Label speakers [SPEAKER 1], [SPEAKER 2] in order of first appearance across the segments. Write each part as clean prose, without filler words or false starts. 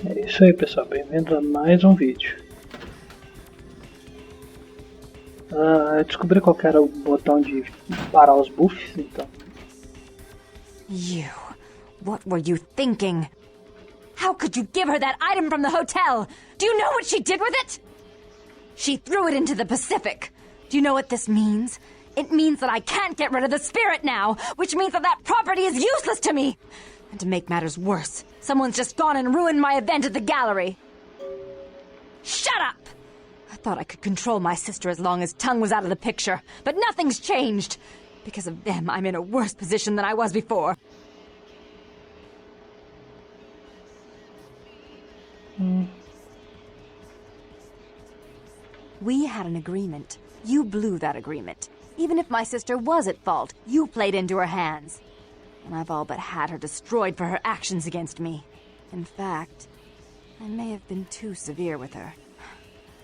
[SPEAKER 1] É isso aí, pessoal. Bem-vindos a mais um vídeo. Eu descobri qual que era o botão de parar os buffs, então.
[SPEAKER 2] You. What were you thinking? How could you give her that item from the hotel? Do you know what she did with it? She threw it into the Pacific. Do you know what this means? It means that I can't get rid of the spirit now, which means that that property is useless to me. And to make matters worse, someone's just gone and ruined my event at the gallery. Shut up! I thought I could control my sister as long as Tongue was out of the picture, but nothing's changed. Because of them, I'm in a worse position than I was before. We had an agreement. You blew that agreement. Even if my sister was at fault, you played into her hands. And I've all but had her destroyed for her actions against me. In fact, I may have been too severe with her.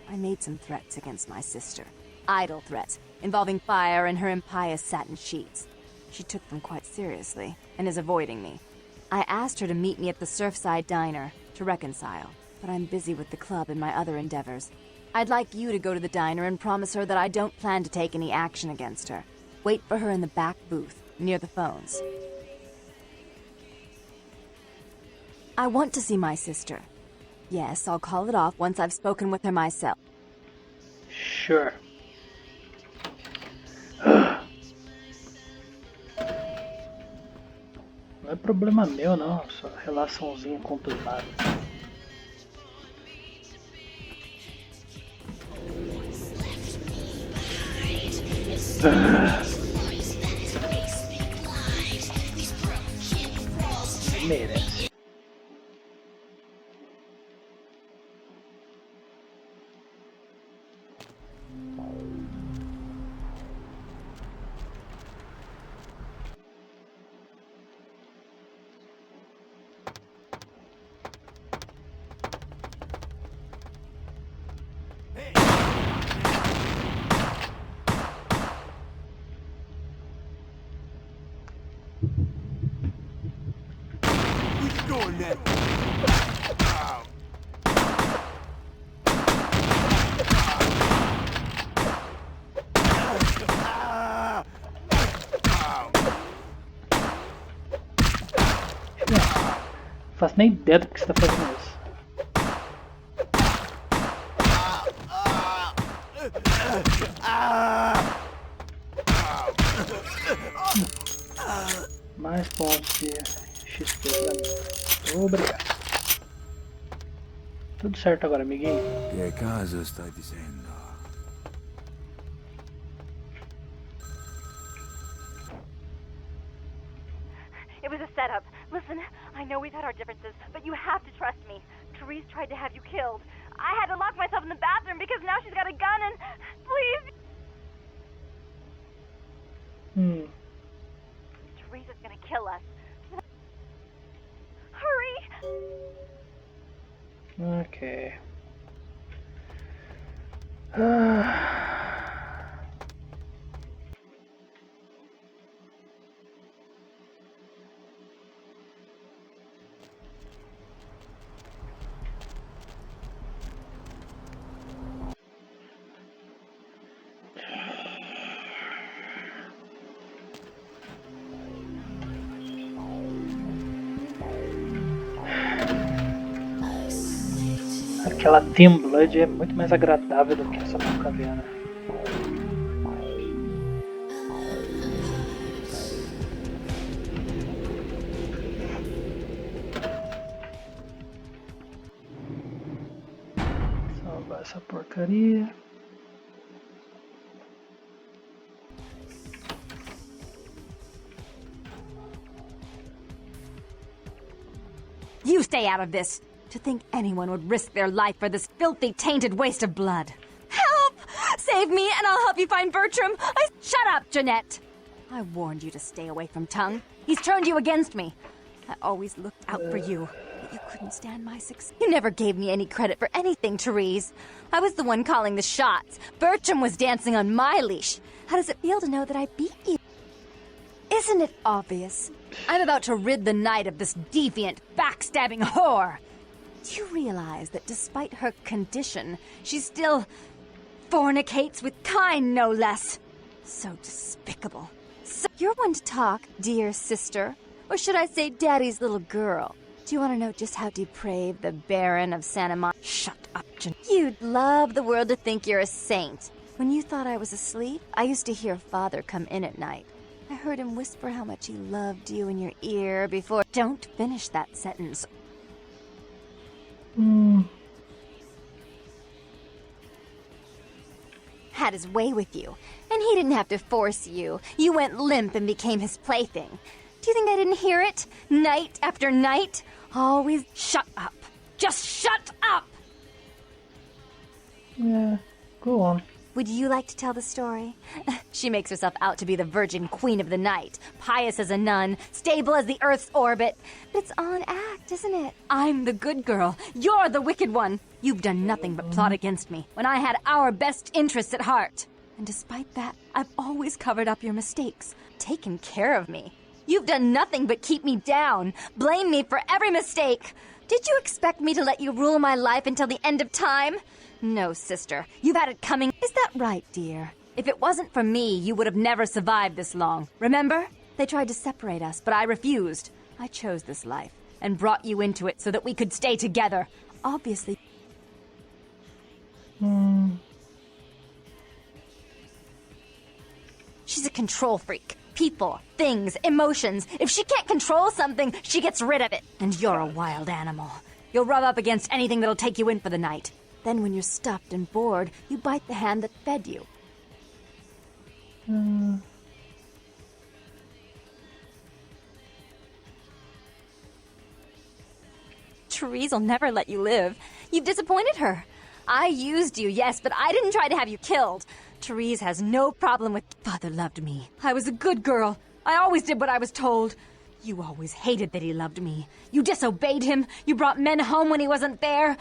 [SPEAKER 2] I made some threats against my sister. Idle threats, involving fire and her impious satin sheets. She took them quite seriously, and is avoiding me. I asked her to meet me at the Surfside Diner, to reconcile, but I'm busy with the club and my other endeavors. I'd like you to go to the diner and promise her that I don't plan to take any action against her. Wait for her in the back booth, near the phones. I want to see my sister. Yes, I'll call it off once I've spoken with her myself.
[SPEAKER 1] Sure. Não é problema meu, não. Só relaçãozinha conturbada. Merece.
[SPEAKER 3] Going that
[SPEAKER 1] Não faço nem ideia do que você tá fazendo isso. Mais pontos de XP pra mim. Obrigado. Tudo certo agora, amiguinho.
[SPEAKER 3] Che cosa stai dicendo?
[SPEAKER 4] It was a setup. Listen, I know we've had our differences, but you have to trust me. Therese tried to have you killed. I had to lock myself in the bathroom because now she's got a gun and... Please! Therese is gonna kill us. Hurry!
[SPEAKER 1] Ok. Aquela Team Blood é muito mais agradável do que essa caverna. Salvar essa porcaria.
[SPEAKER 2] You stay out of this. To think anyone would risk their life for this filthy, tainted waste of blood. Help! Save me and I'll help you find Bertram. Shut up, Jeanette. I warned you to stay away from Tongue. He's turned you against me. I always looked out for you, but you couldn't stand my success. You never gave me any credit for anything, Therese. I was the one calling the shots. Bertram was dancing on my leash. How does it feel to know that I beat you? Isn't it obvious? I'm about to rid the night of this deviant, backstabbing whore. Do you realize that despite her condition, she still fornicates with kind, no less? So despicable. So you're one to talk, dear sister. Or should I say daddy's little girl? Do you want to know just how depraved the Baron of Santa Monica... Shut up, You'd love the world to think you're a saint. When you thought I was asleep, I used to hear Father come in at night. I heard him whisper how much he loved you in your ear before... Don't finish that sentence. Had his way with you, and he didn't have to force you. You went limp and became his plaything. Do you think I didn't hear it? Night after night? Always... Shut up. Just shut up!
[SPEAKER 1] Yeah, go on.
[SPEAKER 2] Would you like to tell the story? She makes herself out to be the virgin queen of the night, pious as a nun, stable as the Earth's orbit. But it's all an act, isn't it? I'm the good girl. You're the wicked one. You've done nothing but plot against me when I had our best interests at heart. And despite that, I've always covered up your mistakes, taken care of me. You've done nothing but keep me down, blame me for every mistake. Did you expect me to let you rule my life until the end of time? No, sister. You've had it coming. Is that right, dear? If it wasn't for me, you would have never survived this long. Remember? They tried to separate us, but I refused. I chose this life and brought you into it so that we could stay together. Obviously. She's a control freak. People, things, emotions. If she can't control something, she gets rid of it. And you're a wild animal. You'll rub up against anything that'll take you in for the night. Then when you're stuffed and bored, you bite the hand that fed you. Therese'll never let you live. You've disappointed her. I used you, yes, but I didn't try to have you killed. Therese has no problem with... Father loved me. I was a good girl. I always did what I was told. You always hated that he loved me. You disobeyed him. You brought men home when he wasn't there.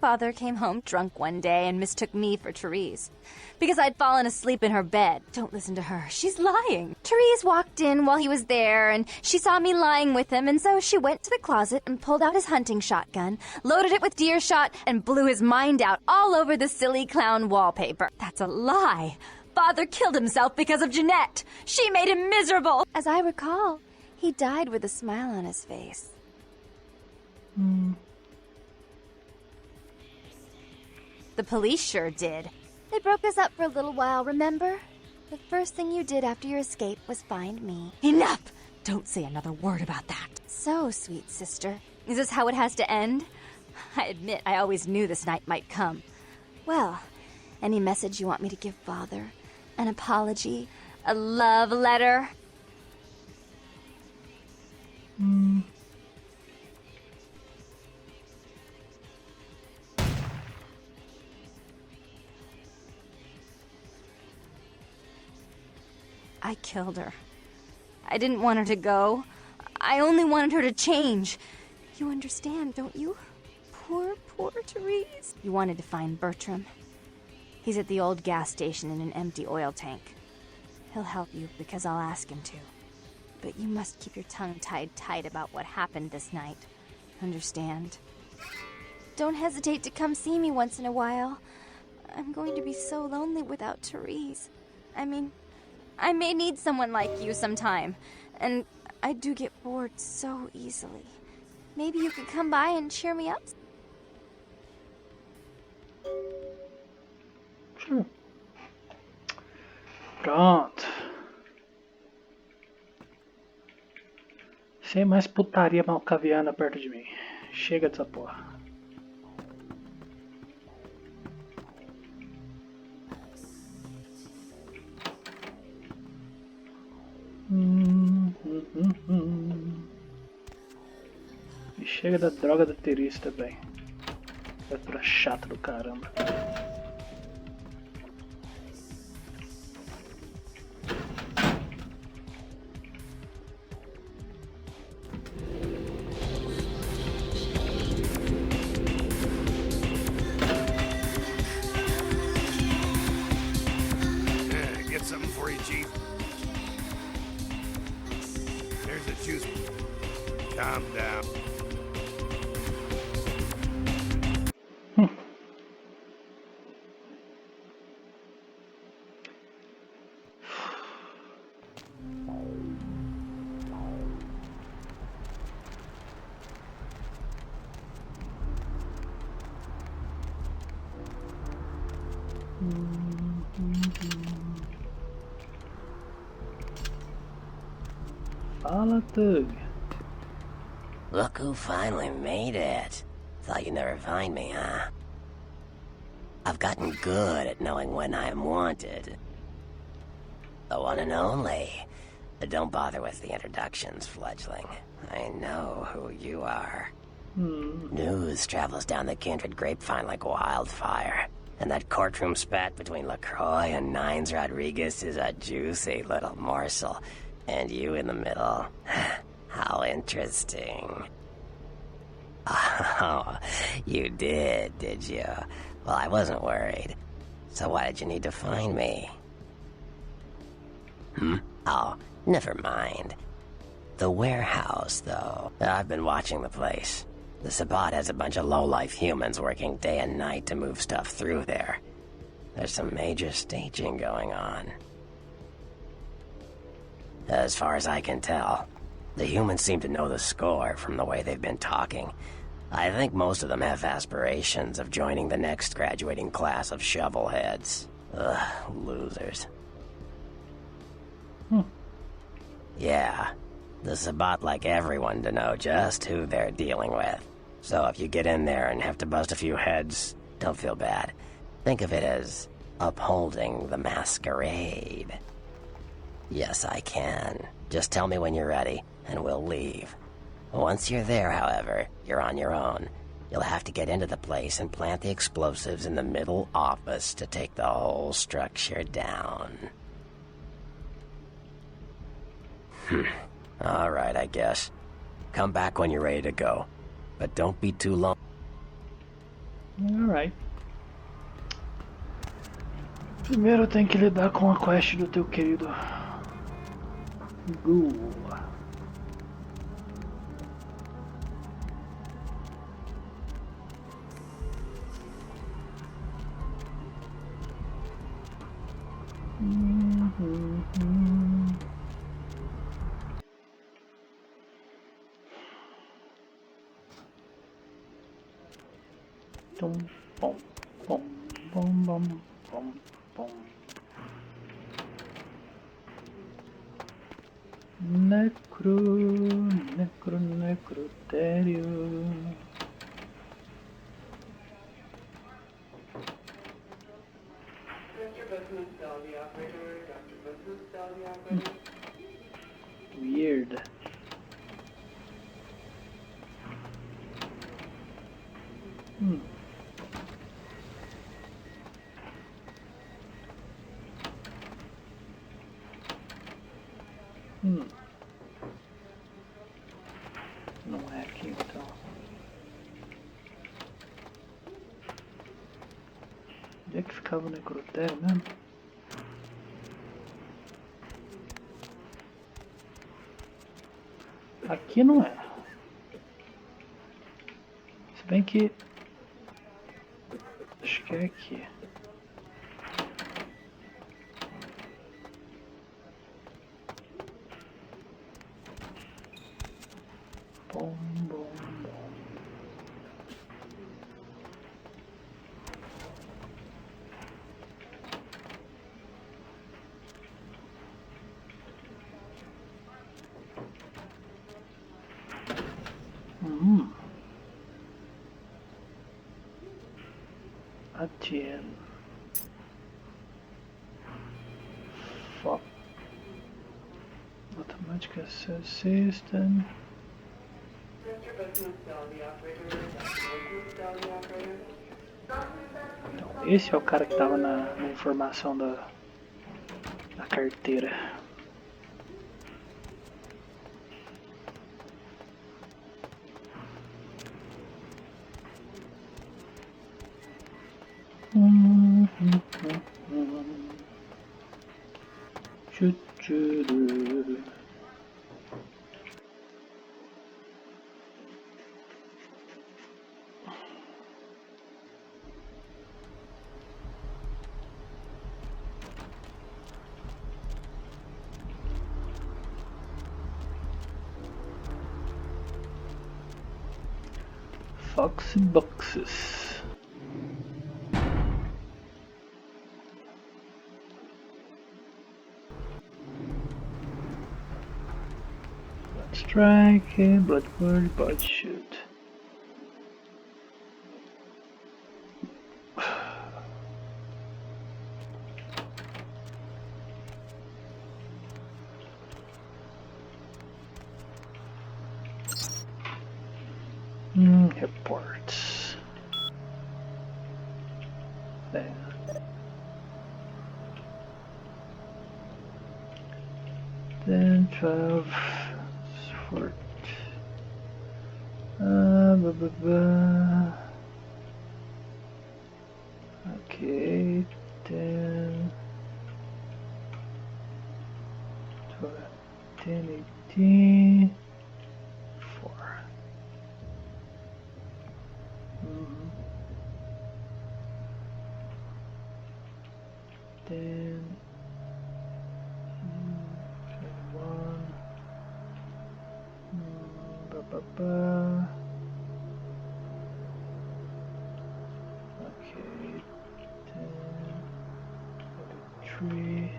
[SPEAKER 2] Father came home drunk one day and mistook me for Therese. Because I'd fallen asleep in her bed. Don't listen to her. She's lying. Therese walked in while he was there, and she saw me lying with him, and so she went to the closet and pulled out his hunting shotgun, loaded it with deer shot, and blew his mind out all over the silly clown wallpaper. That's a lie. Father killed himself because of Jeanette. She made him miserable. As I recall, he died with a smile on his face. The police sure did. They broke us up for a little while, remember? The first thing you did after your escape was find me. Enough! Don't say another word about that. So, sweet sister, is this how it has to end? I admit I always knew this night might come. Well, any message you want me to give Father? An apology? A love letter? I killed her. I didn't want her to go. I only wanted her to change. You understand, don't you? Poor, poor Therese. You wanted to find Bertram. He's at the old gas station in an empty oil tank. He'll help you because I'll ask him to. But you must keep your tongue tied tight about what happened this night. Understand? Don't hesitate to come see me once in a while. I'm going to be so lonely without Therese. I mean, I may need someone like you sometime, and I do get bored so easily. Maybe you could come by and cheer me up?
[SPEAKER 1] Pronto. Sem mais putaria malcaviana perto de mim. Chega dessa porra. E chega da droga da Therese também. Criatura chata do caramba.
[SPEAKER 3] Get something for you, Chief. Just calm down.
[SPEAKER 1] Fala, Tug.
[SPEAKER 5] Look who finally made it. Thought you'd never find me, huh? I've gotten good at knowing when I'm wanted. The one and only. But don't bother with the introductions, fledgling. I know who you are. News travels down the Kindred grapevine like wildfire. And that courtroom spat between LaCroix and Nines Rodriguez is a juicy little morsel. And you in the middle. How interesting. Oh, you did you? Well, I wasn't worried. So why did you need to find me? Oh, never mind. The warehouse, though. I've been watching the place. The Sabbat has a bunch of low-life humans working day and night to move stuff through there. There's some major staging going on. As far as I can tell, the humans seem to know the score from the way they've been talking. I think most of them have aspirations of joining the next graduating class of shovelheads. Ugh, losers. Yeah, the Sabbat like everyone to know just who they're dealing with. So if you get in there and have to bust a few heads, don't feel bad. Think of it as upholding the masquerade. Yes, I can. Just tell me when you're ready, and we'll leave. Once you're there, however, you're on your own. You'll have to get into the place and plant the explosives in the middle office to take the whole structure down. All right, I guess. Come back when you're ready to go. But don't be too long.
[SPEAKER 1] Alright. Primeiro eu tenho que lidar com a quest do teu querido Ghoul. Então, bom. Necrotério. Weird. Não é aqui então. Onde é que ficava o necrotério mesmo? Aqui não é. Se bem que acho que é aqui. Bom. Atien. Fuck. Automatic Access System. Então, esse é o cara que tava na informação da carteira. Foxy boxes. Blood strike, blood word, blood shoot. Reports. There. Then 12 sport. Okay, 10, 12, 10, 18, 4. Then 1. Okay, 10, 43.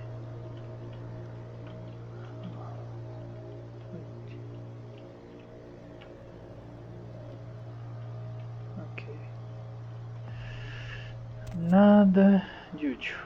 [SPEAKER 1] Ok. Nada de útil.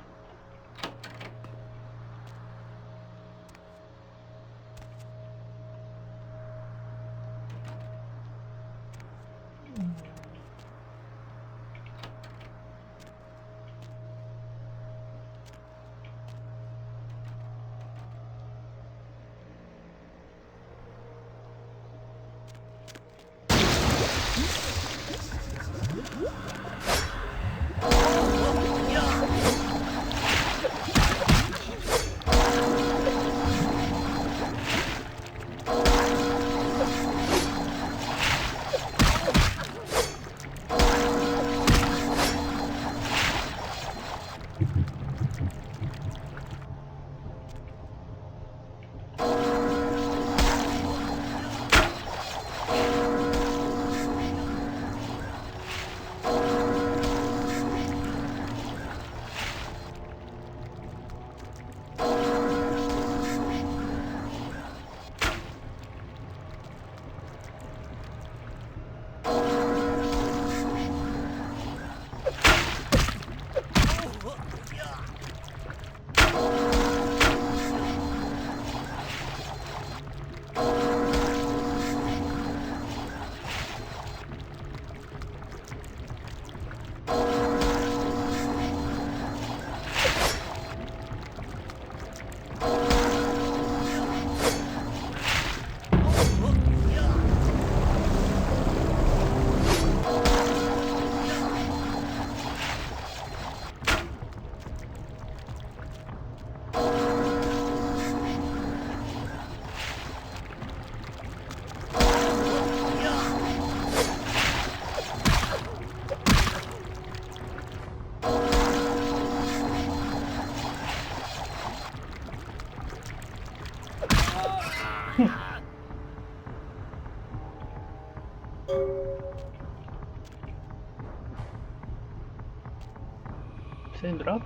[SPEAKER 1] Sem drop?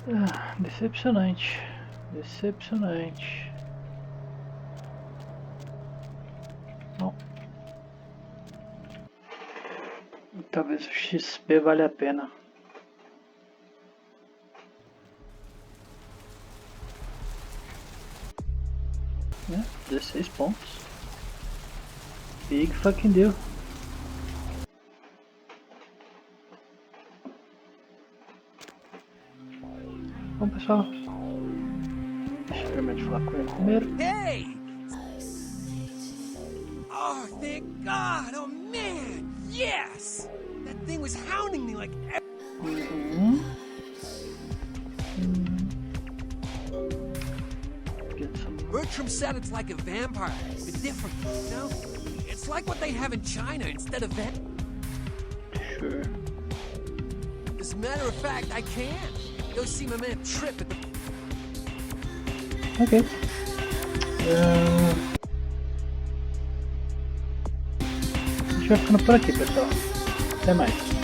[SPEAKER 1] Ah, decepcionante. Decepcionante. Bom. Talvez o XP valha a pena. Né? 16 pontos. Big fucking deal. Bom, pessoal. Deixa eu primeiro falar com ele primeiro.
[SPEAKER 6] Hey! Oh, thank God! Oh man! Yes! That thing was hounding me like.
[SPEAKER 1] Get some.
[SPEAKER 6] Bertram said it's like a vampire, but different, you know? It's It's like what they have in China instead of that.
[SPEAKER 1] Sure.
[SPEAKER 6] As a matter of fact, I can. Go see my man Trip at the...
[SPEAKER 1] Ok. A gente vai ficando por aqui, pessoal. Até mais.